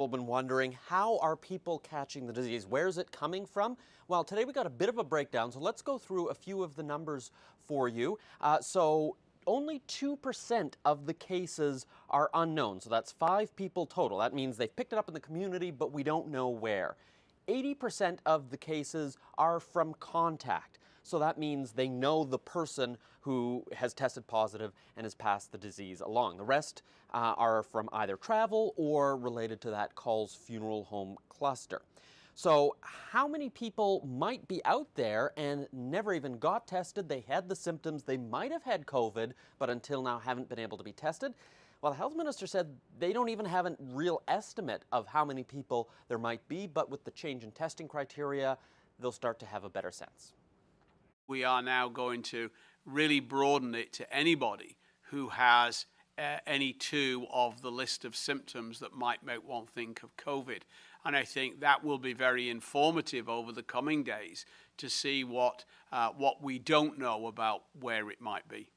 We've been wondering, how are people catching the disease? Where's it coming from? Well, today we got a bit of a breakdown, so let's go through a few of the numbers for you. Only 2% of the cases are unknown, so that's 5 people total. That means they've picked it up in the community, but we don't know where. 80% of the cases are from contact. So that means they know the person who has tested positive and has passed the disease along. The rest are from either travel or related to that Calls Funeral Home cluster. So how many people might be out there and never even got tested? They had the symptoms, they might have had COVID, but until now haven't been able to be tested. Well, the health minister said they don't even have a real estimate of how many people there might be, but with the change in testing criteria, they'll start to have a better sense. We are now going to really broaden it to anybody who has any two of the list of symptoms that might make one think of COVID. And I think that will be very informative over the coming days to see what we don't know about where it might be.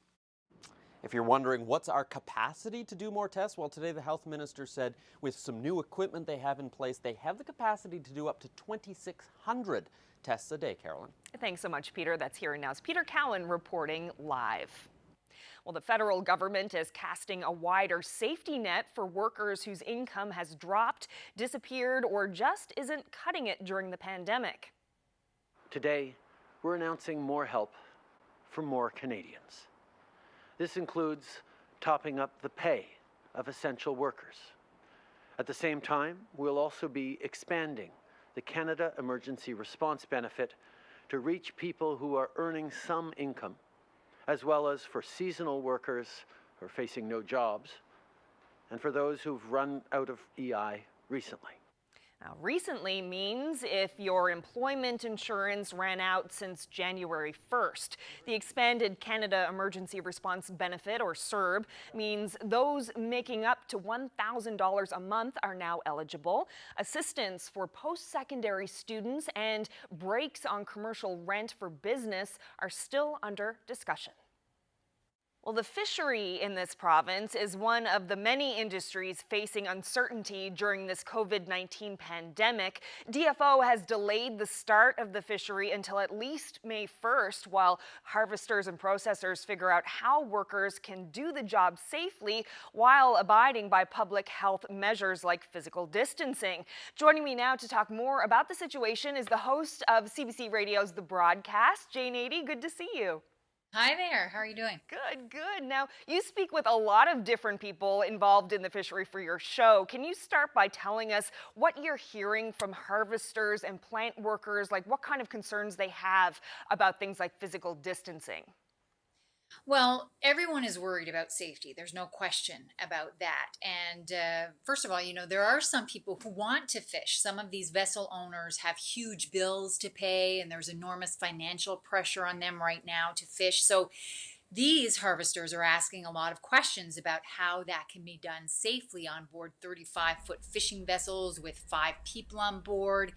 If you're wondering what's our capacity to do more tests, well, today the health minister said with some new equipment they have in place, they have the capacity to do up to 2,600 tests a day, Carolyn. Thanks so much, Peter. That's Here and Now's Peter Cowan reporting live. Well, the federal government is casting a wider safety net for workers whose income has dropped, disappeared, or just isn't cutting it during the pandemic. Today, we're announcing more help for more Canadians. This includes topping up the pay of essential workers. At the same time, we'll also be expanding the Canada Emergency Response Benefit to reach people who are earning some income, as well as for seasonal workers who are facing no jobs, and for those who've run out of EI recently. Now, recently means if your employment insurance ran out since January 1st. The expanded Canada Emergency Response Benefit, or CERB, means those making up to $1,000 a month are now eligible. Assistance for post-secondary students and breaks on commercial rent for business are still under discussion. Well, the fishery in this province is one of the many industries facing uncertainty during this COVID-19 pandemic. DFO has delayed the start of the fishery until at least May 1st, while harvesters and processors figure out how workers can do the job safely while abiding by public health measures like physical distancing. Joining me now to talk more about the situation is the host of CBC Radio's The Broadcast, Jane Adey. Good to see you. Hi there, how are you doing? Good, good. Now, you speak with a lot of different people involved in the fishery for your show. Can you start by telling us what you're hearing from harvesters and plant workers, like what kind of concerns they have about things like physical distancing? Well, everyone is worried about safety. There's no question about that. And first of all, there are some people who want to fish. Some of these vessel owners have huge bills to pay, and there's enormous financial pressure on them right now to fish. So these harvesters are asking a lot of questions about how that can be done safely on board 35-foot fishing vessels with 5 people on board.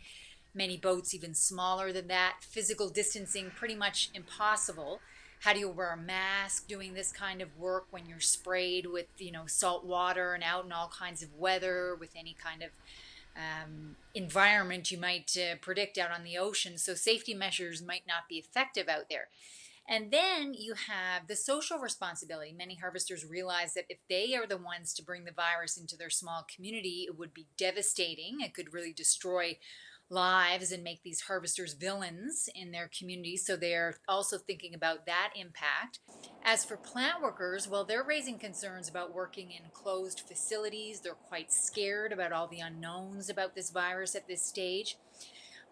Many boats even smaller than that. Physical distancing pretty much impossible. How do you wear a mask doing this kind of work when you're sprayed with, salt water and out in all kinds of weather with any kind of environment you might predict out on the ocean? So safety measures might not be effective out there. And then you have the social responsibility. Many harvesters realize that if they are the ones to bring the virus into their small community, it would be devastating. It could really destroy lives and make these harvesters villains in their communities. So they're also thinking about that impact. As for plant workers, well, they're raising concerns about working in closed facilities. They're quite scared about all the unknowns about this virus at this stage.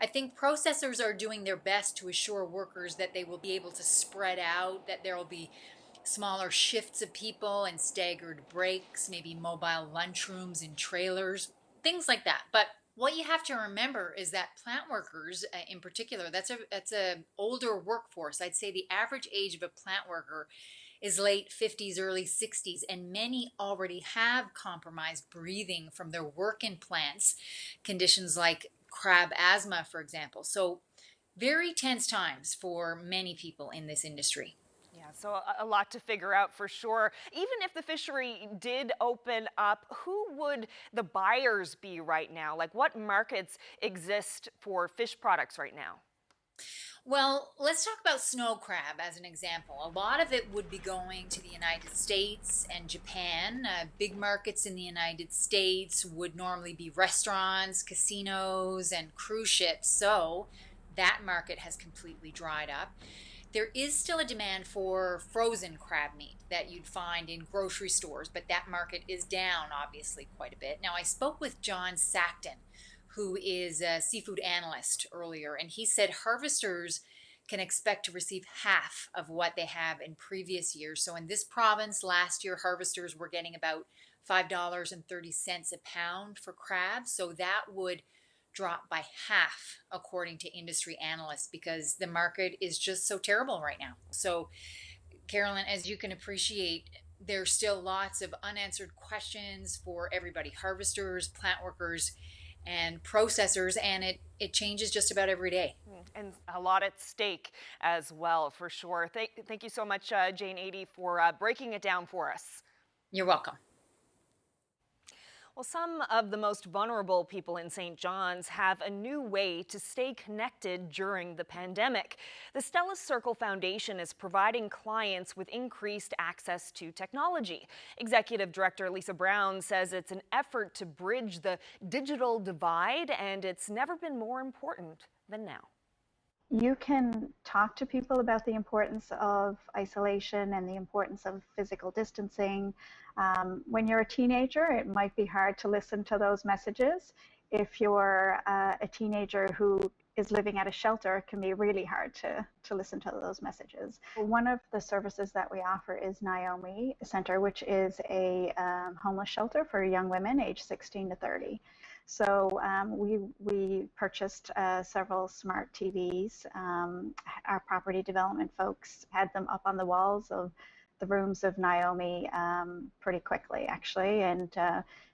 I think processors are doing their best to assure workers that they will be able to spread out, that there will be smaller shifts of people and staggered breaks, maybe mobile lunchrooms in trailers, things like that. But what you have to remember is that plant workers in particular, that's a older workforce. I'd say the average age of a plant worker is late 50s, early 60s, and many already have compromised breathing from their work in plants, conditions like crab asthma, for example. So very tense times for many people in this industry. Yeah, Yeah, so a lot to figure out for sure. Even if the fishery did open up, who would the buyers be right now? Like, what markets exist for fish products right now? Well, let's talk about snow crab as an example. A lot of it would be going to the United States and Japan. Big markets in the United States would normally be restaurants, casinos, and cruise ships. So that market has completely dried up. There is still a demand for frozen crab meat that you'd find in grocery stores, but that market is down obviously quite a bit. Now, I spoke with John Sackton, who is a seafood analyst earlier, and he said harvesters can expect to receive half of what they have in previous years. So in this province last year, harvesters were getting about $5.30 a pound for crabs. So that would drop by half according to industry analysts because the market is just so terrible right now. So Carolyn, as you can appreciate, there's still lots of unanswered questions for everybody, harvesters, plant workers, and processors, and it changes just about every day. And a lot at stake as well, for sure. Thank you so much, Jane Adey, for breaking it down for us. You're welcome. Well, some of the most vulnerable people in St. John's have a new way to stay connected during the pandemic. The Stella Circle Foundation is providing clients with increased access to technology. Executive Director Lisa Brown says it's an effort to bridge the digital divide, and it's never been more important than now. You can talk to people about the importance of isolation and the importance of physical distancing. When you're a teenager, it might be hard to listen to those messages. If you're a teenager who is living at a shelter, it can be really hard to listen to those messages. One of the services that we offer is Naomi Center, which is a homeless shelter for young women aged 16 to 30. So we purchased several smart TVs. Our property development folks had them up on the walls of the rooms of Naomi pretty quickly, actually, and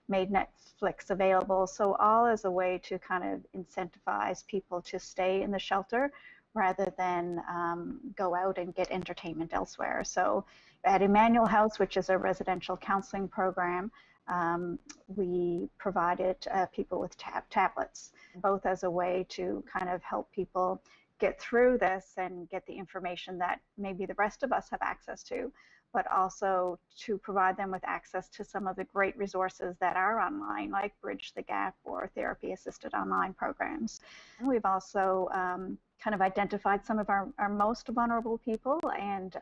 made Netflix available. So all as a way to kind of incentivize people to stay in the shelter rather than go out and get entertainment elsewhere. So at Emmanuel House, which is a residential counseling program, we provided people with tablets, both as a way to kind of help people get through this and get the information that maybe the rest of us have access to, but also to provide them with access to some of the great resources that are online, like Bridge the Gap or therapy-assisted online programs. And we've also kind of identified some of our most vulnerable people and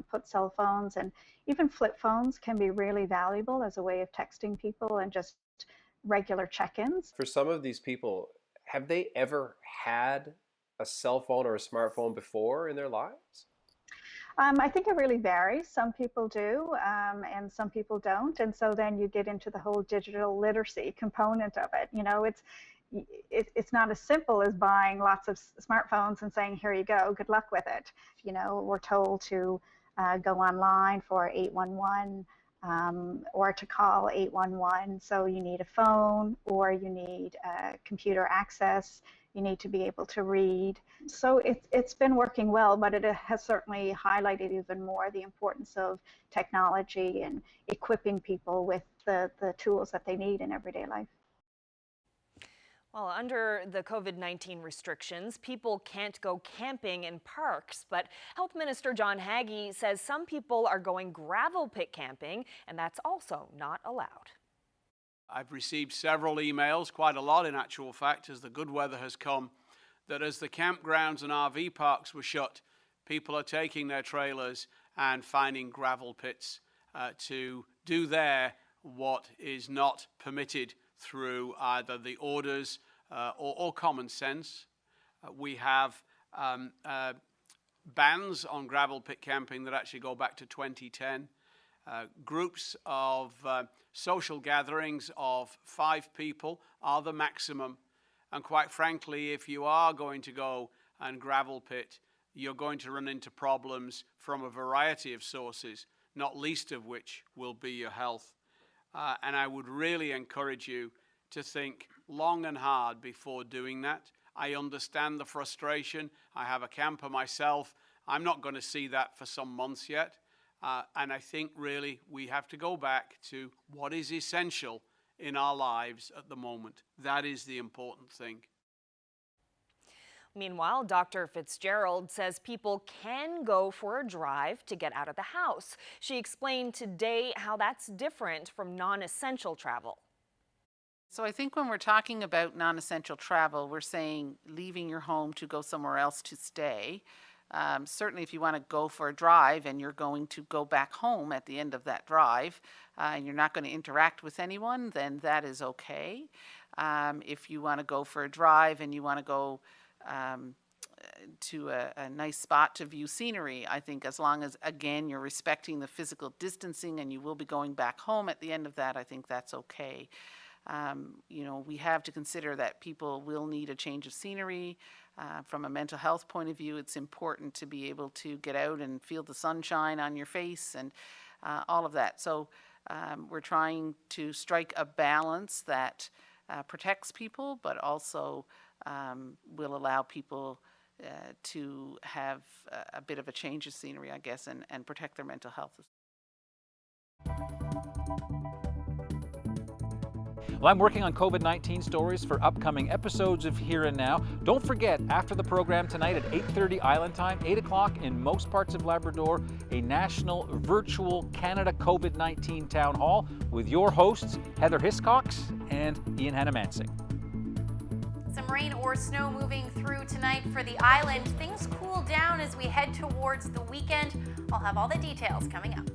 put cell phones and even flip phones can be really valuable as a way of texting people and just regular check-ins. For some of these people, have they ever had a cell phone or a smartphone before in their lives? I think it really varies. Some people do, and some people don't. And so then you get into the whole digital literacy component of it. You know, it's not as simple as buying lots of smartphones and saying, here you go, good luck with it. You know, we're told to go online for 811 or to call 811. So you need a phone or you need computer access. You need to be able to read. So it's been working well, but it has certainly highlighted even more the importance of technology and equipping people with the tools that they need in everyday life. Well, under the COVID-19 restrictions, people can't go camping in parks, but Health Minister John Haggie says some people are going gravel pit camping, and that's also not allowed. I've received several emails, quite a lot in actual fact, as the good weather has come, that as the campgrounds and RV parks were shut, people are taking their trailers and finding gravel pits to do there what is not permitted through either the orders or common sense. We have bans on gravel pit camping that actually go back to 2010. Groups of social gatherings of 5 people are the maximum. And quite frankly, if you are going to go and gravel pit, you're going to run into problems from a variety of sources, not least of which will be your health. And I would really encourage you to think long and hard before doing that. I understand the frustration. I have a camper myself. I'm not going to see that for some months yet. And I think really we have to go back to what is essential in our lives at the moment. That is the important thing. Meanwhile, Dr. Fitzgerald says people can go for a drive to get out of the house. She explained today how that's different from non-essential travel. So I think when we're talking about non-essential travel, we're saying leaving your home to go somewhere else to stay. Certainly if you want to go for a drive and you're going to go back home at the end of that drive and you're not going to interact with anyone, then that is okay. If you want to go for a drive and you want to go to a nice spot to view scenery, I think as long as, again, you're respecting the physical distancing and you will be going back home at the end of that, I think that's okay. We have to consider that people will need a change of scenery. From a mental health point of view, it's important to be able to get out and feel the sunshine on your face and all of that. So we're trying to strike a balance that protects people, but also will allow people to have a bit of a change of scenery, I guess, and protect their mental health. Well, I'm working on COVID-19 stories for upcoming episodes of Here and Now. Don't forget, after the program tonight at 8:30 Island Time, 8 o'clock in most parts of Labrador, a national virtual Canada COVID-19 town hall with your hosts, Heather Hiscox and Ian Hannamansing. Some rain or snow moving through tonight for the island. Things cool down as we head towards the weekend. I'll have all the details coming up.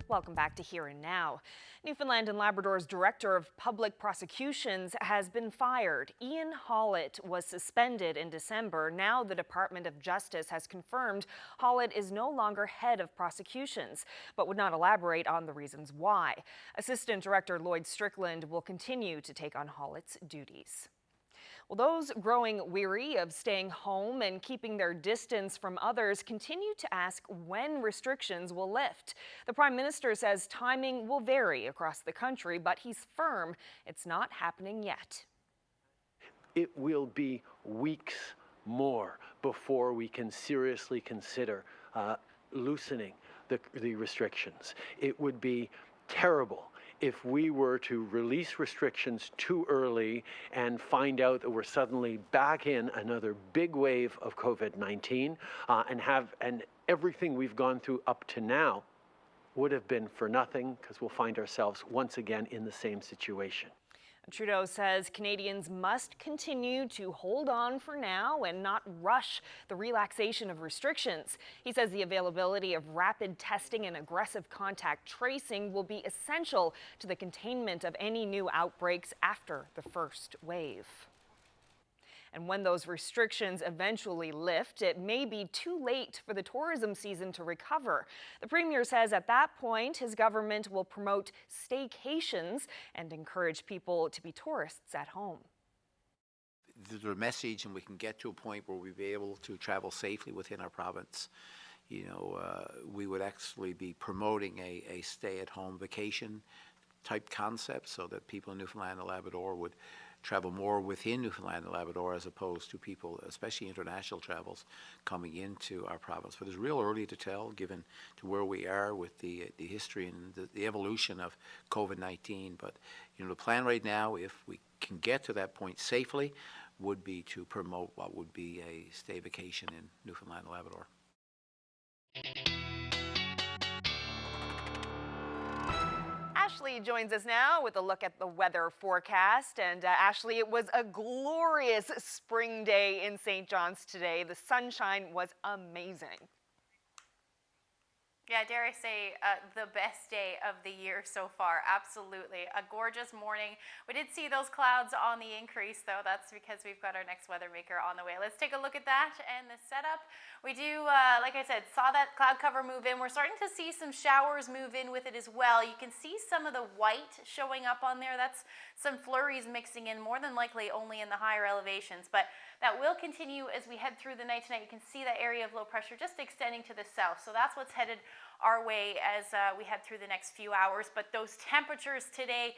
Welcome back to Here and Now. Newfoundland and Labrador's Director of Public Prosecutions has been fired. Ian Hollett was suspended in December. Now the Department of Justice has confirmed Hollett is no longer head of prosecutions, but would not elaborate on the reasons why. Assistant Director Lloyd Strickland will continue to take on Hollett's duties. Well, those growing weary of staying home and keeping their distance from others continue to ask when restrictions will lift. The Prime Minister says timing will vary across the country, but he's firm it's not happening yet. It will be weeks more before we can seriously consider loosening the restrictions. It would be terrible if we were to release restrictions too early and find out that we're suddenly back in another big wave of COVID-19 and everything we've gone through up to now would have been for nothing, because we'll find ourselves once again in the same situation. Trudeau says Canadians must continue to hold on for now and not rush the relaxation of restrictions. He says the availability of rapid testing and aggressive contact tracing will be essential to the containment of any new outbreaks after the first wave. And when those restrictions eventually lift, it may be too late for the tourism season to recover. The Premier says at that point, his government will promote staycations and encourage people to be tourists at home. The message, and we can get to a point where we'll be able to travel safely within our province. We would actually be promoting a stay-at-home vacation type concept so that people in Newfoundland and Labrador would travel more within Newfoundland and Labrador as opposed to people, especially international travels, coming into our province. But it's real early to tell, given to where we are with the history and the evolution of COVID-19. But the plan right now, if we can get to that point safely, would be to promote what would be a stay vacation in Newfoundland and Labrador. Ashley joins us now with a look at the weather forecast. And Ashley, it was a glorious spring day in St. John's today. The sunshine was amazing. Yeah, dare I say, the best day of the year so far. Absolutely. A gorgeous morning. We did see those clouds on the increase, though. That's because we've got our next weather maker on the way. Let's take a look at that and the setup. We do, like I said, saw that cloud cover move in. We're starting to see some showers move in with it as well. You can see some of the white showing up on there. That's some flurries mixing in, more than likely only in the higher elevations. But that will continue as we head through the night tonight. You can see that area of low pressure just extending to the south. So that's what's headed our way as we head through the next few hours. But those temperatures today,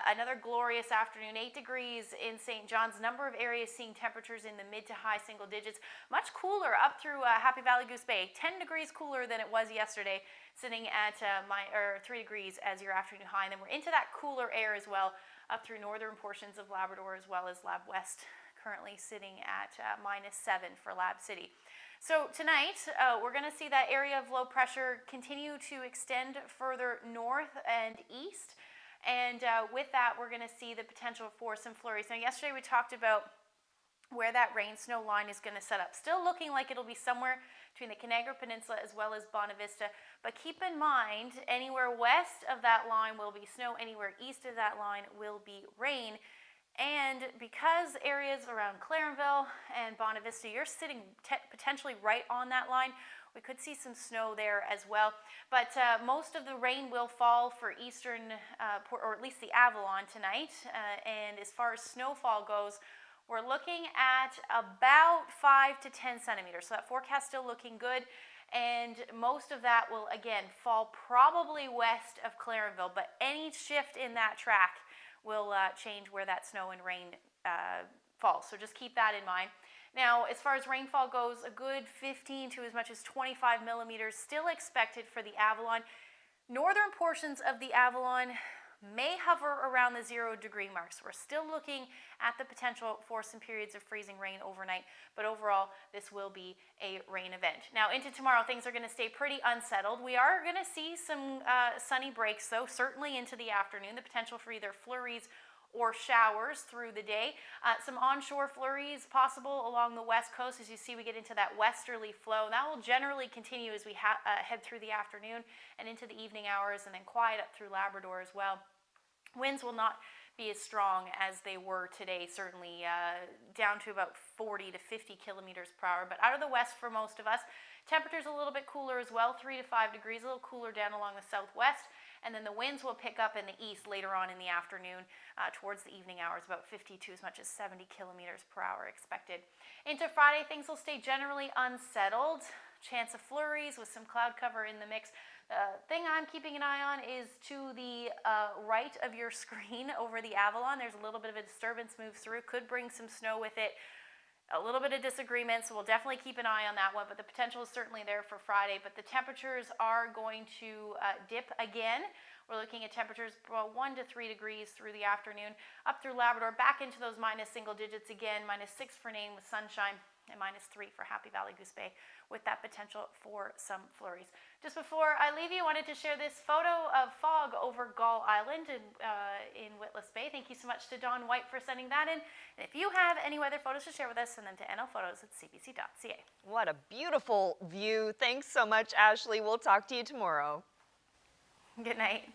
another glorious afternoon, 8 degrees in St. John's. Number of areas seeing temperatures in the mid to high single digits. Much cooler up through Happy Valley Goose Bay. 10 degrees cooler than it was yesterday, sitting at 3 degrees as your afternoon high. And then we're into that cooler air as well up through northern portions of Labrador, as well as Lab West, currently sitting at -7 for Lab City. So tonight, we're going to see that area of low pressure continue to extend further north and east. And with that, we're going to see the potential for some flurries. Now, yesterday we talked about where that rain-snow line is going to set up. Still looking like it'll be somewhere between the Canaveral Peninsula as well as Bonavista. But keep in mind, anywhere west of that line will be snow. Anywhere east of that line will be rain. And because areas around Clarenville and Bonavista, you're sitting potentially right on that line, we could see some snow there as well. But most of the rain will fall for eastern, or at least the Avalon tonight. And as far as snowfall goes, we're looking at about 5 to 10 centimeters. So that forecast still looking good. And most of that will, again, fall probably west of Clarenville. But any shift in that track will change where that snow and rain falls. So just keep that in mind. Now, as far as rainfall goes, a good 15 to as much as 25 millimeters still expected for the Avalon. Northern portions of the Avalon may hover around the 0-degree mark. So we're still looking at the potential for some periods of freezing rain overnight. But overall, this will be a rain event. Now, into tomorrow, things are going to stay pretty unsettled. We are going to see some sunny breaks, though, certainly into the afternoon. The potential for either flurries or showers through the day. Some onshore flurries possible along the west coast. As you see, we get into that westerly flow. That will generally continue as we head through the afternoon and into the evening hours, and then quiet up through Labrador as well. Winds will not be as strong as they were today, certainly down to about 40 to 50 kilometers per hour. But out of the west for most of us, temperatures a little bit cooler as well, 3 to 5 degrees, a little cooler down along the southwest. And then the winds will pick up in the east later on in the afternoon towards the evening hours, about 50 to as much as 70 kilometers per hour expected. Into Friday, things will stay generally unsettled. Chance of flurries with some cloud cover in the mix. The thing I'm keeping an eye on is to the right of your screen over the Avalon. There's a little bit of a disturbance move through. Could bring some snow with it. A little bit of disagreement, so we'll definitely keep an eye on that one, but the potential is certainly there for Friday. But the temperatures are going to dip again. We're looking at temperatures 1 to 3 degrees through the afternoon, up through Labrador, back into those minus single digits again, -6 for Nain with sunshine, and -3 for Happy Valley Goose Bay with that potential for some flurries. Just before I leave you, I wanted to share this photo of fog over Gull Island in Witless Bay. Thank you so much to Don White for sending that in. And if you have any weather photos to share with us, send them to nlphotos@cbc.ca. What a beautiful view. Thanks so much, Ashley. We'll talk to you tomorrow. Good night.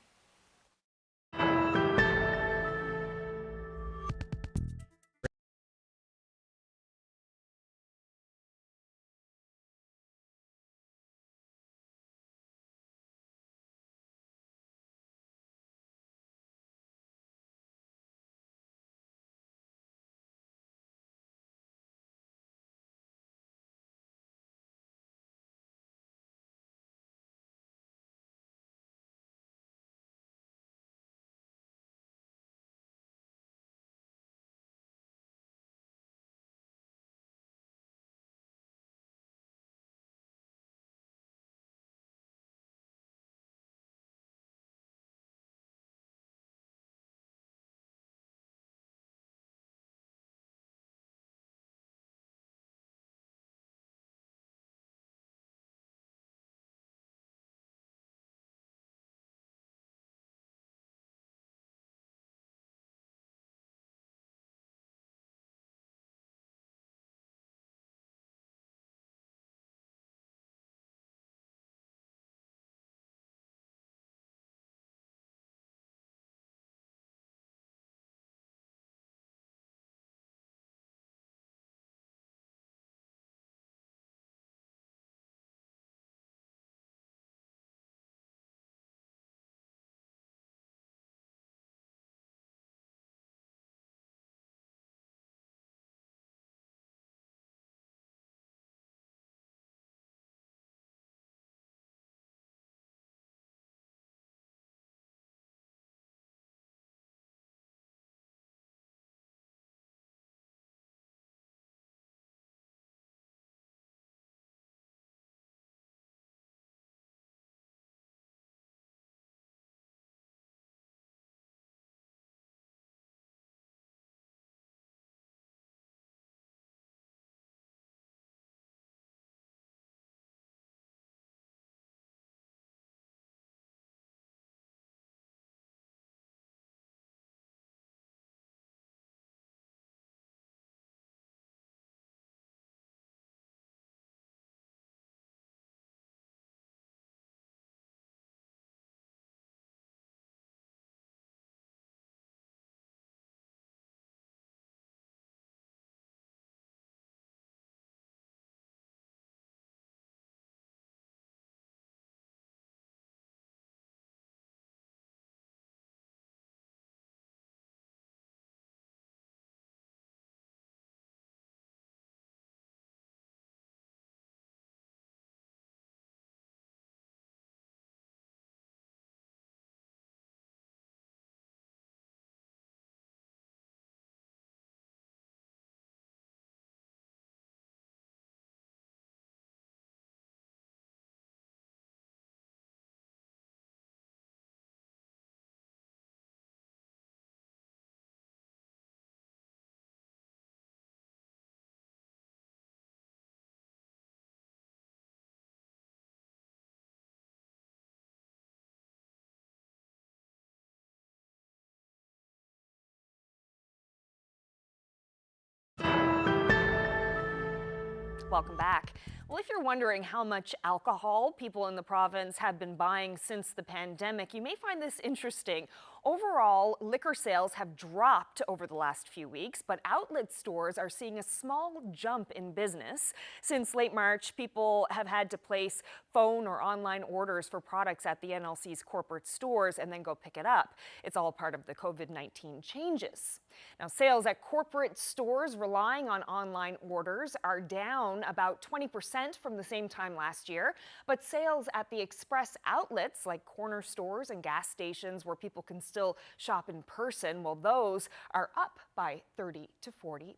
Welcome back. Well, if you're wondering how much alcohol people in the province have been buying since the pandemic, you may find this interesting. Overall, liquor sales have dropped over the last few weeks, but outlet stores are seeing a small jump in business. Since late March, people have had to place phone or online orders for products at the NLC's corporate stores and then go pick it up. It's all part of the COVID-19 changes. Now, sales at corporate stores relying on online orders are down about 20% from the same time last year, but sales at the express outlets like corner stores and gas stations where people can still shop in person, well, those are up by 30 to 40%.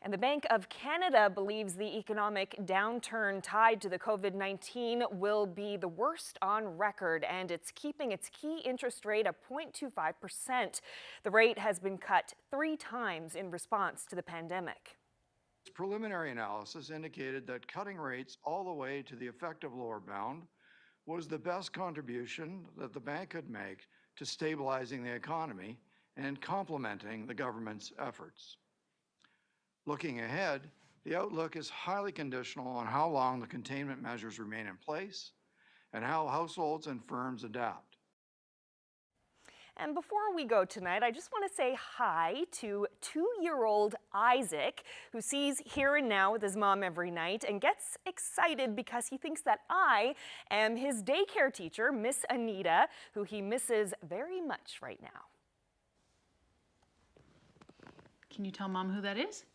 And the Bank of Canada believes the economic downturn tied to the COVID-19 will be the worst on record, and it's keeping its key interest rate at 0.25%. The rate has been cut 3 times in response to the pandemic. Preliminary analysis indicated that cutting rates all the way to the effective lower bound was the best contribution that the bank could make to stabilizing the economy and complementing the government's efforts. Looking ahead, the outlook is highly conditional on how long the containment measures remain in place and how households and firms adapt. And before we go tonight, I just want to say hi to 2-year-old Isaac, who sees Here and Now with his mom every night and gets excited because he thinks that I am his daycare teacher, Miss Anita, who he misses very much right now. Can you tell Mom who that is?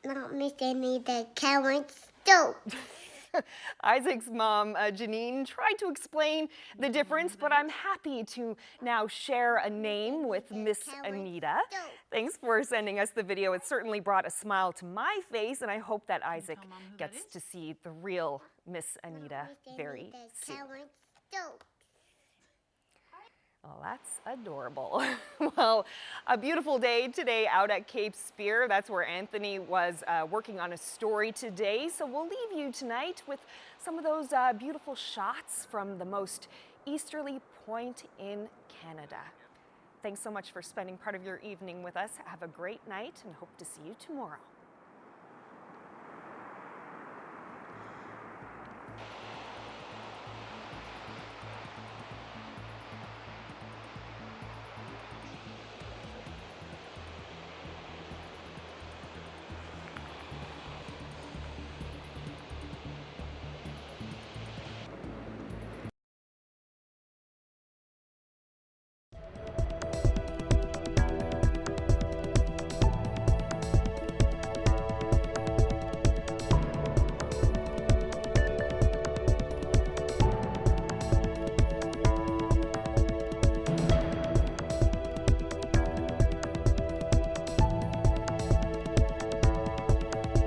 Not Miss Anita, Karen Stokes. Isaac's mom, Janine, tried to explain the difference, but I'm happy to now share a name with Miss Anita. Thanks for sending us the video. It certainly brought a smile to my face, and I hope that Isaac gets to see the real Miss Anita very soon. Oh, that's adorable. Well, a beautiful day today out at Cape Spear. That's where Anthony was working on a story today. So we'll leave you tonight with some of those beautiful shots from the most easterly point in Canada. Thanks so much for spending part of your evening with us. Have a great night and hope to see you tomorrow.